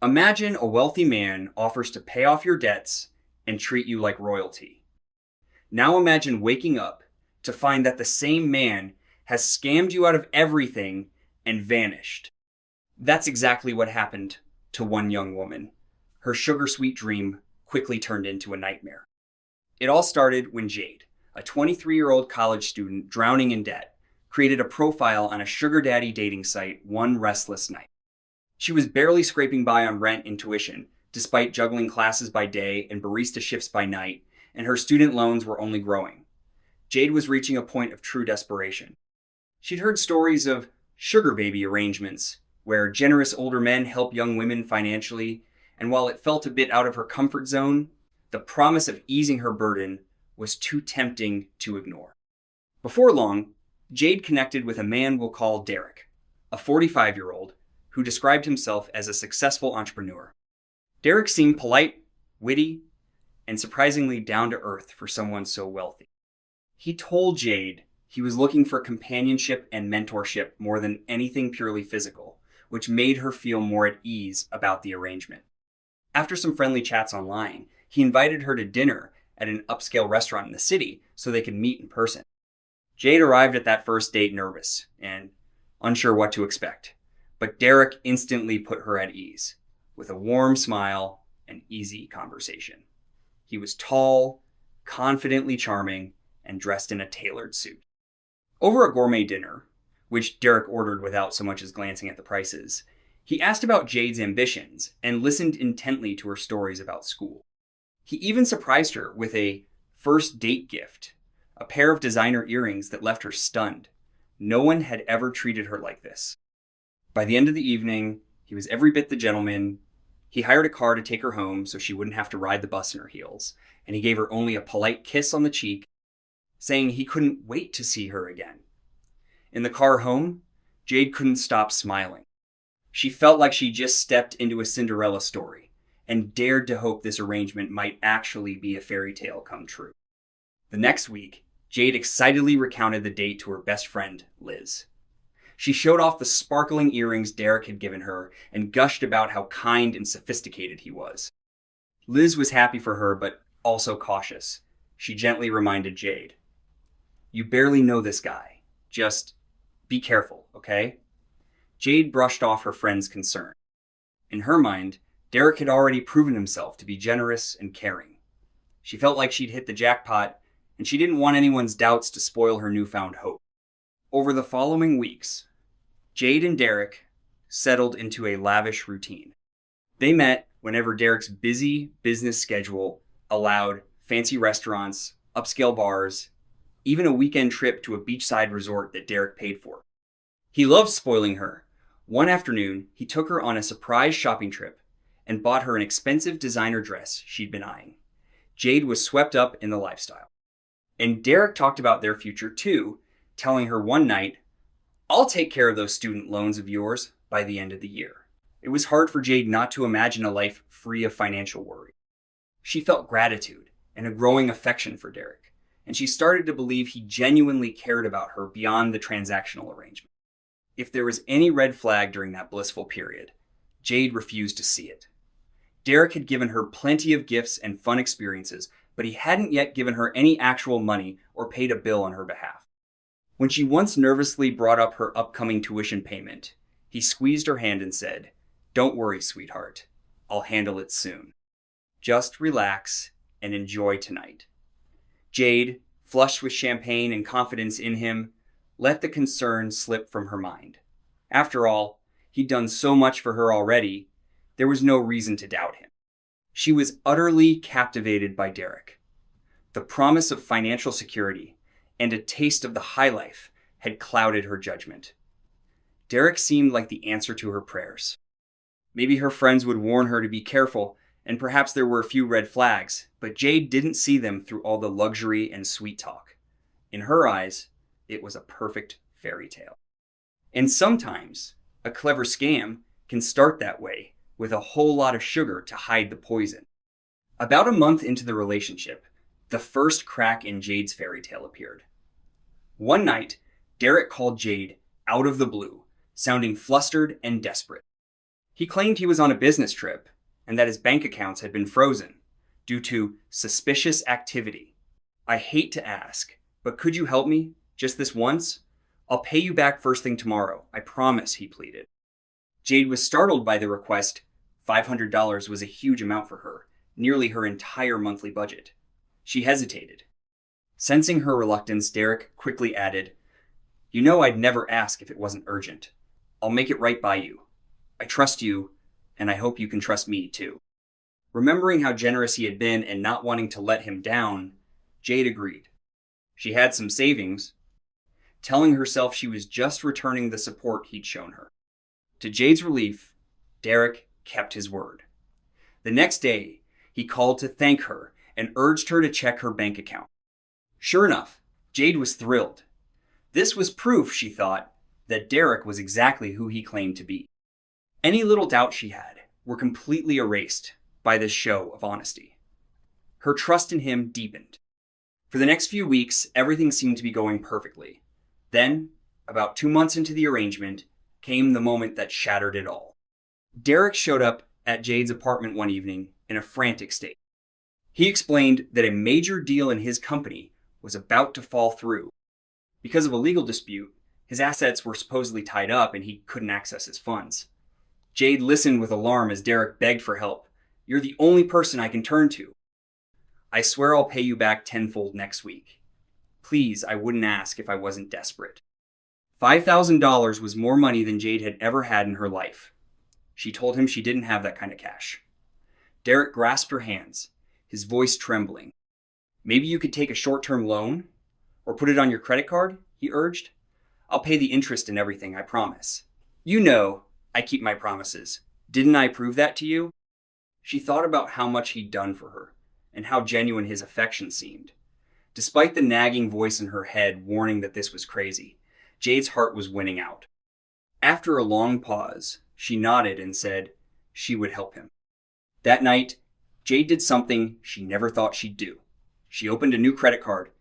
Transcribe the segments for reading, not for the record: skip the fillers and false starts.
Imagine a wealthy man offers to pay off your debts and treat you like royalty. Now imagine waking up to find that the same man has scammed you out of everything and vanished. That's exactly what happened to one young woman. Her sugar-sweet dream quickly turned into a nightmare. It all started when Jade, a 23-year-old college student drowning in debt, created a profile on a sugar daddy dating site one restless night. She was barely scraping by on rent and tuition, despite juggling classes by day and barista shifts by night, and her student loans were only growing. Jade was reaching a point of true desperation. She'd heard stories of sugar baby arrangements, where generous older men help young women financially, and while it felt a bit out of her comfort zone, the promise of easing her burden was too tempting to ignore. Before long, Jade connected with a man we'll call Derek, a 45-year-old who described himself as a successful entrepreneur. Derek seemed polite, witty, and surprisingly down-to-earth for someone so wealthy. He told Jade he was looking for companionship and mentorship more than anything purely physical, which made her feel more at ease about the arrangement. After some friendly chats online, he invited her to dinner at an upscale restaurant in the city so they could meet in person. Jade arrived at that first date nervous and unsure what to expect, but Derek instantly put her at ease with a warm smile and easy conversation. He was tall, confidently charming, and dressed in a tailored suit. Over a gourmet dinner, which Derek ordered without so much as glancing at the prices, he asked about Jade's ambitions and listened intently to her stories about school. He even surprised her with a first date gift, a pair of designer earrings that left her stunned. No one had ever treated her like this. By the end of the evening, he was every bit the gentleman. He hired a car to take her home so she wouldn't have to ride the bus in her heels, and he gave her only a polite kiss on the cheek, saying he couldn't wait to see her again. In the car home, Jade couldn't stop smiling. She felt like she just stepped into a Cinderella story and dared to hope this arrangement might actually be a fairy tale come true. The next week, Jade excitedly recounted the date to her best friend, Liz. She showed off the sparkling earrings Derek had given her and gushed about how kind and sophisticated he was. Liz was happy for her, but also cautious. She gently reminded Jade, "You barely know this guy. Just be careful, okay?" Jade brushed off her friend's concern. In her mind, Derek had already proven himself to be generous and caring. She felt like she'd hit the jackpot, and she didn't want anyone's doubts to spoil her newfound hope. Over the following weeks, Jade and Derek settled into a lavish routine. They met whenever Derek's busy business schedule allowed fancy restaurants, upscale bars, even a weekend trip to a beachside resort that Derek paid for. He loved spoiling her. One afternoon, he took her on a surprise shopping trip and bought her an expensive designer dress she'd been eyeing. Jade was swept up in the lifestyle. And Derek talked about their future too, telling her one night, "I'll take care of those student loans of yours by the end of the year." It was hard for Jade not to imagine a life free of financial worry. She felt gratitude and a growing affection for Derek, and she started to believe he genuinely cared about her beyond the transactional arrangement. If there was any red flag during that blissful period, Jade refused to see it. Derek had given her plenty of gifts and fun experiences, but he hadn't yet given her any actual money or paid a bill on her behalf. When she once nervously brought up her upcoming tuition payment, he squeezed her hand and said, "Don't worry, sweetheart. I'll handle it soon. Just relax and enjoy tonight." Jade, flushed with champagne and confidence in him, let the concern slip from her mind. After all, he'd done so much for her already, there was no reason to doubt him. She was utterly captivated by Derek. The promise of financial security and a taste of the high life had clouded her judgment. Derek seemed like the answer to her prayers. Maybe her friends would warn her to be careful, and perhaps there were a few red flags, but Jade didn't see them through all the luxury and sweet talk. In her eyes, it was a perfect fairy tale. And sometimes, a clever scam can start that way, with a whole lot of sugar to hide the poison. About a month into the relationship, the first crack in Jade's fairy tale appeared. One night, Derek called Jade out of the blue, sounding flustered and desperate. He claimed he was on a business trip and that his bank accounts had been frozen due to suspicious activity. I hate to ask, but could you help me just this once? I'll pay you back first thing tomorrow, I promise, he pleaded. Jade was startled by the request. $500 was a huge amount for her, nearly her entire monthly budget. She hesitated. Sensing her reluctance, Derek quickly added, "You know I'd never ask if it wasn't urgent. I'll make it right by you. I trust you, and I hope you can trust me too." Remembering how generous he had been and not wanting to let him down, Jade agreed. She had some savings, telling herself she was just returning the support he'd shown her. To Jade's relief, Derek kept his word. The next day, he called to thank her and urged her to check her bank account. Sure enough, Jade was thrilled. This was proof, she thought, that Derek was exactly who he claimed to be. Any little doubts she had were completely erased by this show of honesty. Her trust in him deepened. For the next few weeks, everything seemed to be going perfectly. Then, about 2 months into the arrangement, came the moment that shattered it all. Derek showed up at Jade's apartment one evening in a frantic state. He explained that a major deal in his company was about to fall through. Because of a legal dispute, his assets were supposedly tied up and he couldn't access his funds. Jade listened with alarm as Derek begged for help. "You're the only person I can turn to. I swear I'll pay you back tenfold next week. Please, I wouldn't ask if I wasn't desperate." $5,000 was more money than Jade had ever had in her life. She told him she didn't have that kind of cash. Derek grasped her hands, his voice trembling. "Maybe you could take a short-term loan? Or put it on your credit card?" he urged. "I'll pay the interest and everything, I promise. You know, I keep my promises. Didn't I prove that to you?" She thought about how much he'd done for her, and how genuine his affection seemed. Despite the nagging voice in her head warning that this was crazy, Jade's heart was winning out. After a long pause, she nodded and said she would help him. That night, Jade did something she never thought she'd do. She opened a new credit card,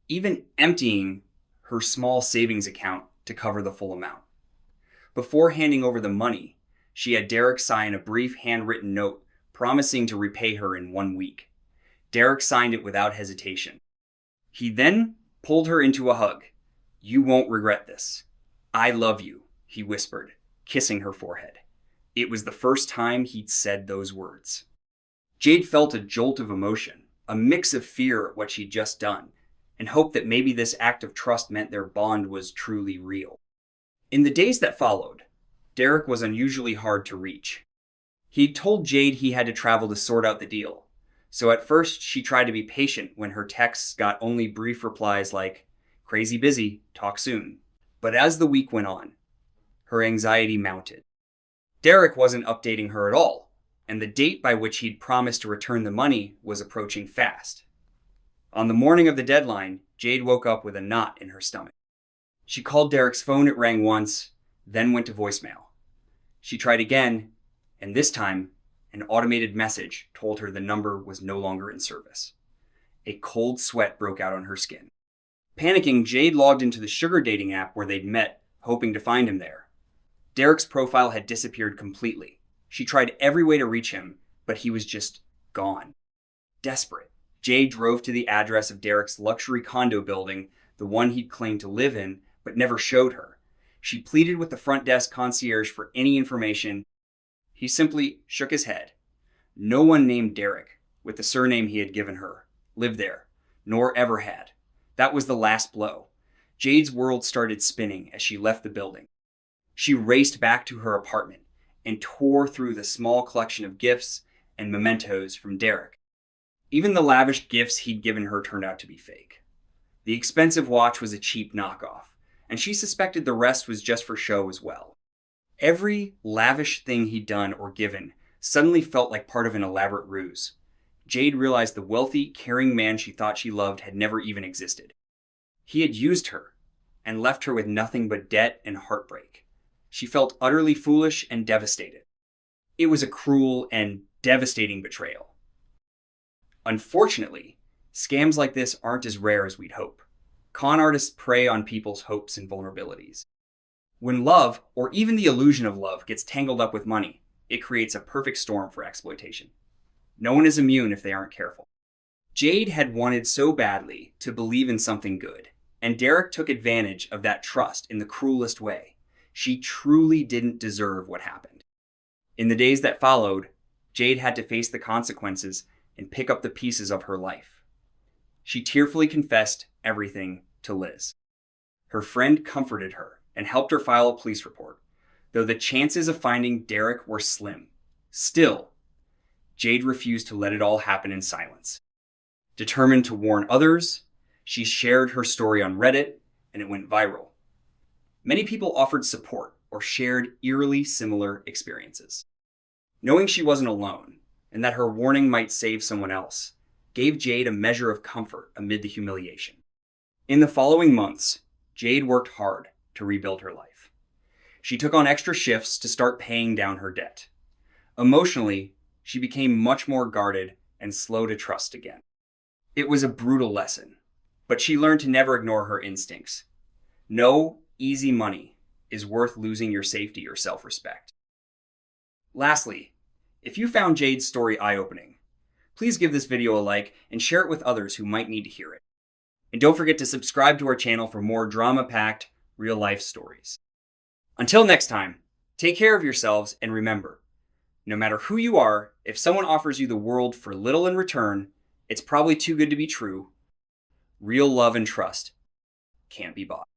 even emptying her small savings account to cover the full amount. Before handing over the money, she had Derek sign a brief handwritten note promising to repay her in 1 week. Derek signed it without hesitation. He then pulled her into a hug. "You won't regret this. I love you," he whispered, kissing her forehead. It was the first time he'd said those words. Jade felt a jolt of emotion, a mix of fear at what she'd just done, and hope that maybe this act of trust meant their bond was truly real. In the days that followed, Derek was unusually hard to reach. He'd told Jade he had to travel to sort out the deal, so at first she tried to be patient when her texts got only brief replies like, "Crazy busy, talk soon." But as the week went on, her anxiety mounted. Derek wasn't updating her at all, and the date by which he'd promised to return the money was approaching fast. On the morning of the deadline, Jade woke up with a knot in her stomach. She called Derek's phone, it rang once, then went to voicemail. She tried again, and this time, an automated message told her the number was no longer in service. A cold sweat broke out on her skin. Panicking, Jade logged into the sugar dating app where they'd met, hoping to find him there. Derek's profile had disappeared completely. She tried every way to reach him, but he was just gone. Desperate, Jade drove to the address of Derek's luxury condo building, the one he'd claimed to live in, but never showed her. She pleaded with the front desk concierge for any information. He simply shook his head. No one named Derek, with the surname he had given her, lived there, nor ever had. That was the last blow. Jade's world started spinning as she left the building. She raced back to her apartment and tore through the small collection of gifts and mementos from Derek. Even the lavish gifts he'd given her turned out to be fake. The expensive watch was a cheap knockoff, and she suspected the rest was just for show as well. Every lavish thing he'd done or given suddenly felt like part of an elaborate ruse. Jade realized the wealthy, caring man she thought she loved had never even existed. He had used her and left her with nothing but debt and heartbreak. She felt utterly foolish and devastated. It was a cruel and devastating betrayal. Unfortunately, scams like this aren't as rare as we'd hope. Con artists prey on people's hopes and vulnerabilities. When love, or even the illusion of love, gets tangled up with money, it creates a perfect storm for exploitation. No one is immune if they aren't careful. Jade had wanted so badly to believe in something good, and Derek took advantage of that trust in the cruelest way. She truly didn't deserve what happened. In the days that followed, Jade had to face the consequences and pick up the pieces of her life. She tearfully confessed everything to Liz. Her friend comforted her and helped her file a police report, though the chances of finding Derek were slim. Still, Jade refused to let it all happen in silence. Determined to warn others, she shared her story on Reddit, and it went viral. Many people offered support or shared eerily similar experiences. Knowing she wasn't alone, and that her warning might save someone else, gave Jade a measure of comfort amid the humiliation. In the following months, Jade worked hard to rebuild her life. She took on extra shifts to start paying down her debt. Emotionally, she became much more guarded and slow to trust again. It was a brutal lesson, but she learned to never ignore her instincts. No easy money is worth losing your safety or self-respect. Lastly, if you found Jade's story eye-opening, please give this video a like and share it with others who might need to hear it. And don't forget to subscribe to our channel for more drama-packed, real-life stories. Until next time, take care of yourselves and remember, no matter who you are, if someone offers you the world for little in return, it's probably too good to be true. Real love and trust can't be bought.